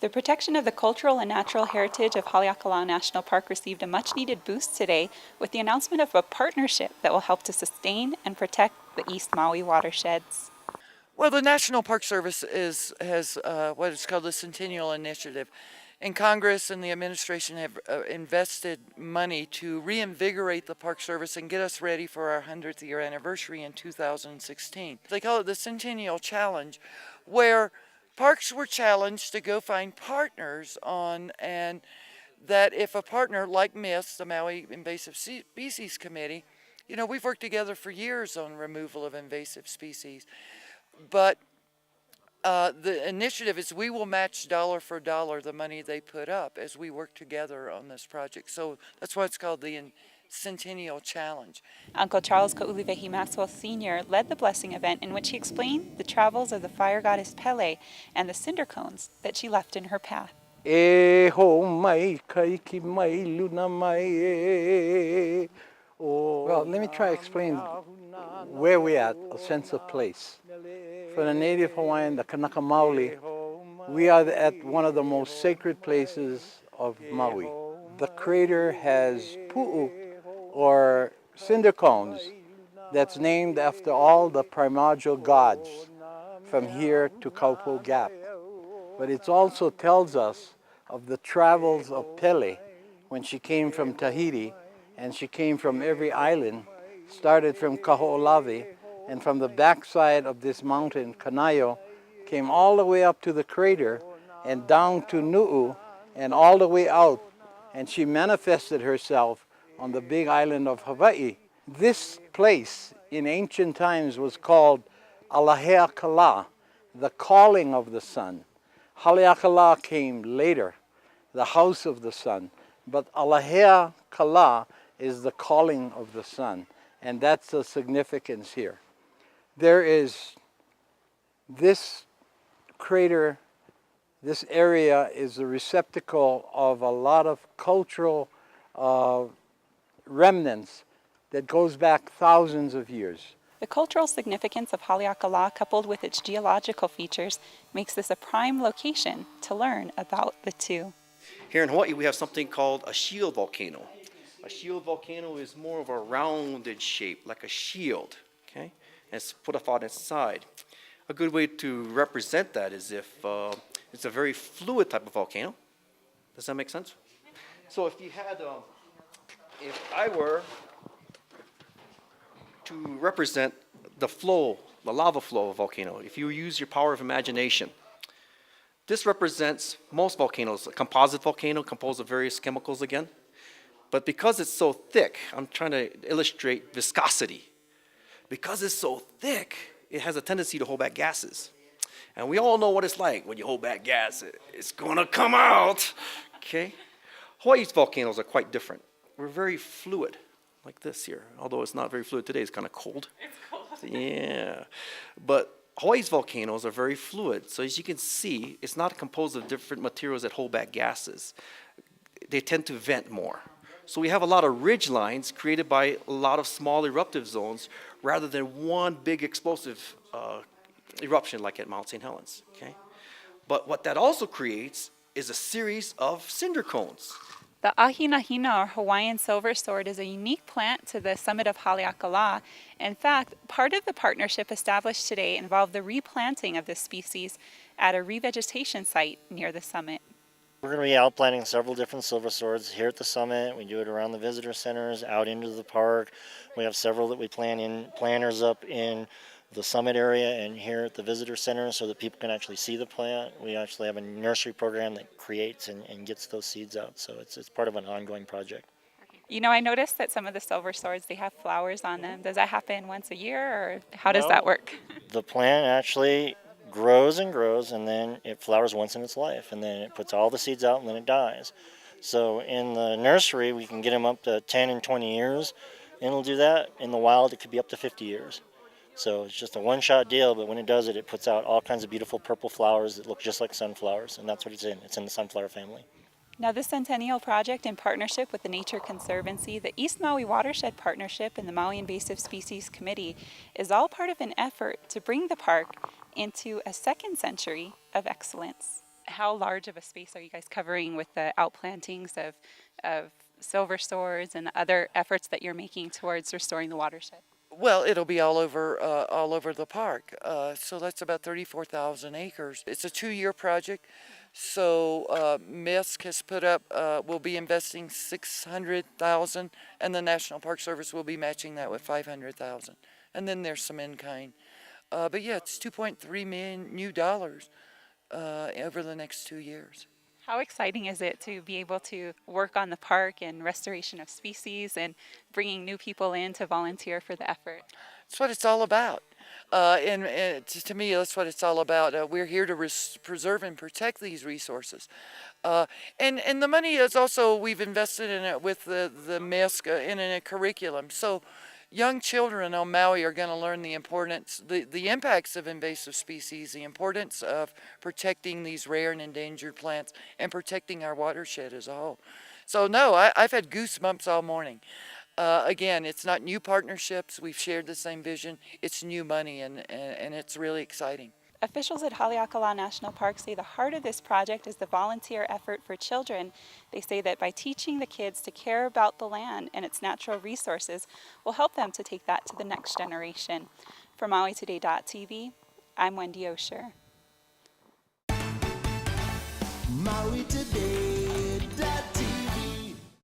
The protection of the cultural and natural heritage of Haleakala National Park received a much-needed boost today with the announcement of a partnership that will help to sustain and protect the East Maui watersheds. Well, the National Park Service has what is called the Centennial Initiative, and Congress and the administration have invested money to reinvigorate the Park Service and get us ready for our 100th year anniversary in 2016. They call it the Centennial Challenge, where parks were challenged to go find partners on, and that if a partner like MISS, the Maui Invasive Species Committee, we've worked together for years on removal of invasive species. But the initiative is we will match dollar for dollar the money they put up as we work together on this project. So that's why it's called the Centennial Challenge. Uncle Charles Ka'ulivehi Maxwell Sr. led the blessing event in which he explained the travels of the fire goddess Pele and the cinder cones that she left in her path. E ho mai kaiki mai luna mai e. Well, let me try to explain where we're at, a sense of place. For the native Hawaiian, the Kanaka Maoli, we are at one of the most sacred places of Maui. The crater has pu'u, or cinder cones, that's named after all the primordial gods from here to Kaupo Gap. But it also tells us of the travels of Pele when she came from Tahiti, and she came from every island, started from Kaho'olawe, and from the backside of this mountain, Kanaio, came all the way up to the crater and down to Nu'u and all the way out, and she manifested herself on the big island of Hawaii. This place in ancient times was called Haleakala, the calling of the sun. Haleakala came later, the house of the sun, but Haleakala is the calling of the sun, and that's the significance here. There is this crater, this area is a receptacle of a lot of cultural remnants that goes back thousands of years. The cultural significance of Haleakala, coupled with its geological features, makes this a prime location to learn about the two. Here in Hawaii, we have something called a shield volcano. A shield volcano is more of a rounded shape, like a shield, okay? And it's put up on its side. A good way to represent that is if it's a very fluid type of volcano. Does that make sense? So if you had, if I were to represent the flow, the lava flow of a volcano, if you use your power of imagination, this represents most volcanoes, a composite volcano composed of various chemicals again. But because it's so thick, I'm trying to illustrate viscosity. Because it's so thick, it has a tendency to hold back gases. And we all know what it's like when you hold back gas, it's gonna come out, okay? Hawaii's volcanoes are quite different. We're very fluid, like this here. Although it's not very fluid today, it's kind of cold. It's cold. Yeah, but Hawaii's volcanoes are very fluid. So as you can see, it's not composed of different materials that hold back gases. They tend to vent more. So we have a lot of ridge lines created by a lot of small eruptive zones rather than one big explosive eruption like at Mount St. Helens, okay? But what that also creates is a series of cinder cones. The ahinahina, or Hawaiian silver sword, is a unique plant to the summit of Haleakala. In fact, part of the partnership established today involved the replanting of this species at a revegetation site near the summit. We're going to be out planting several different silver swords here at the summit. We do it around the visitor centers, out into the park. We have several that we planters up in the summit area and here at the visitor center so that people can actually see the plant. We actually have a nursery program that creates and gets those seeds out. So it's part of an ongoing project. You know, I noticed that some of the silver swords, they have flowers on them. Does that happen once a year, or how does that work? The plant actually grows and grows, and then it flowers once in its life, and then it puts all the seeds out, and then it dies. So in the nursery, we can get them up to 10 and 20 years, and it'll do that. In the wild, it could be up to 50 years. So it's just a one-shot deal, but when it does it, it puts out all kinds of beautiful purple flowers that look just like sunflowers, and that's what it's in. It's in the sunflower family. Now, this Centennial Project, in partnership with the Nature Conservancy, the East Maui Watershed Partnership, and the Maui Invasive Species Committee, is all part of an effort to bring the park into a second century of excellence. How large of a space are you guys covering with the outplantings of silver swords and other efforts that you're making towards restoring the watershed? Well, it'll be all over the park. So that's about 34,000 acres. It's a 2-year project. So MISC has put up, will be investing 600,000, and the National Park Service will be matching that with 500,000. And then there's some in kind. But yeah, it's 2.3 million new dollars over the next 2 years. How exciting is it to be able to work on the park and restoration of species and bringing new people in to volunteer for the effort? That's what it's all about. And to me, that's what it's all about. We're here to preserve and protect these resources. And the money is also, we've invested in it with the MISC in a curriculum. So young children on Maui are going to learn the importance, the impacts of invasive species, the importance of protecting these rare and endangered plants, and protecting our watershed as a whole. So no, I've had goosebumps all morning. Again, it's not new partnerships. We've shared the same vision. It's new money, and it's really exciting. Officials at Haleakala National Park say the heart of this project is the volunteer effort for children. They say that by teaching the kids to care about the land and its natural resources will help them to take that to the next generation. For MauiToday.tv, I'm Wendy Osher. Maui Today.